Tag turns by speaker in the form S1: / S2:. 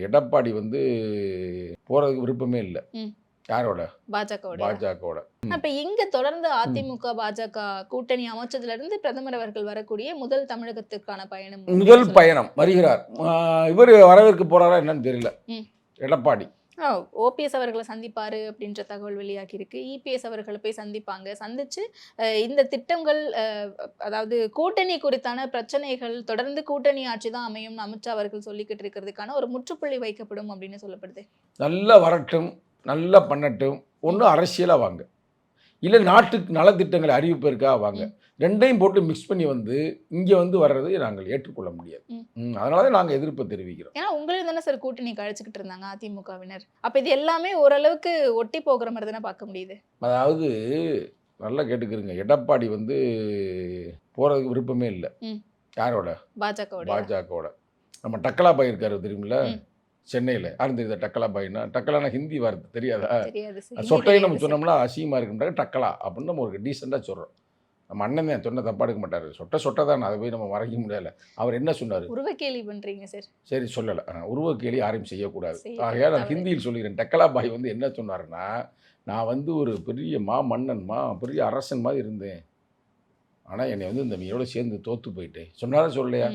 S1: எடப்பாடி வந்து போகிறதுக்கு விருப்பமே இல்லை.
S2: ம்.
S1: யாரோட?
S2: பாஜகவோட.
S1: பாஜகவோட.
S2: அப்ப இங்க தொடர்ந்து அதிமுக, பாஜக கூட்டணி அமைச்சதுல இருந்து பிரதமர் அவர்கள் வரக்கூடிய முதல் தமிழகத்திற்கான பயணம் அப்படின்னு
S1: முதல்
S2: சொல்லலாம்.
S1: பயணம் வருகிறார். இவர் வரவேற்க போகிறாரா என்னன்னு தெரியல.
S2: ம்.
S1: எடப்பாடி
S2: ஓபிஎஸ் அவர்களை சந்திப்பாரு அப்படின்ற தகவல் வெளியாகி இருக்கு. இபிஎஸ் அவர்களை போய் சந்திப்பாங்க. சந்திச்சு இந்த திட்டங்கள் அதாவது கூட்டணி குறித்தான பிரச்சனைகள் தொடர்ந்து கூட்டணி ஆட்சி தான் அமையும்னு அமித்ஷா அவர்கள் சொல்லிக்கிட்டு இருக்கிறதுக்கான ஒரு முற்றுப்புள்ளி வைக்கப்படும் அப்படின்னு சொல்லப்படுது.
S1: நல்லா வரட்டும், நல்லா பண்ணட்டும். ஒன்றும் அரசியலாக வாங்க, இல்லை நாட்டுக்கு நலத்திட்டங்களை அறிவிப்பதற்காக வாங்க. ரெண்டையும் போட்டு மிக்ஸ் பண்ணி வந்து இங்கே வந்து வர்றது நாங்கள் ஏற்றுக்கொள்ள முடியாது. அதனால தான் நாங்கள் எதிர்ப்பு தெரிவிக்கிறோம்.
S2: ஏன்னா உங்களுக்கு தானே சார் கூட்டணி கழிச்சுக்கிட்டு இருந்தாங்க அதிமுகவினர். அப்போ இது எல்லாமே ஓரளவுக்கு ஒட்டி போகிற மாதிரி தானே பார்க்க முடியுது.
S1: அதாவது நல்லா கேட்டுக்கிறீங்க, எடப்பாடி வந்து போகிறதுக்கு விருப்பமே இல்லை. யாரோட?
S2: பாஜகவோட.
S1: பாஜகவோட. நம்ம டக்கலா பாய் இருக்காரு தெரியுமில்ல, சென்னையில். யாரும் தெரியுதா டக்கலா பாய்னா? டக்கலானா ஹிந்தி வார்த்தை தெரியாதா? சொட்டைன்னு நம்ம சொன்னோம்னா அசிங்கமாக இருக்குன்றாங்க. டக்கலா அப்படின்னு நம்ம ஒரு டீசெண்டாக சொல்கிறோம். நம்ம அண்ணன் தான் சொன்ன தப்பா எடுக்க மாட்டார். சொட்டை தான், அதை போய் நம்ம மறைக்க முடியல. அவர் என்ன சொன்னார்?
S2: உருவக்கேலி பண்ணுறீங்க சார். சரி
S1: சொல்லலை, உருவக்கேலி யாரையும் செய்யக்கூடாது. ஆகையால் நான் ஹிந்தியில் சொல்லிக்கிறேன். டக்கலா பாய் வந்து என்ன சொன்னாருன்னா, நான் வந்து ஒரு பெரிய மன்னன் பெரிய அரசன் மாதிரி இருந்தேன், ஆனால் என்னை வந்து இந்த மீனோட சேர்ந்து தோற்று போயிட்டேன் சொன்னாலும் சொல்லலையா?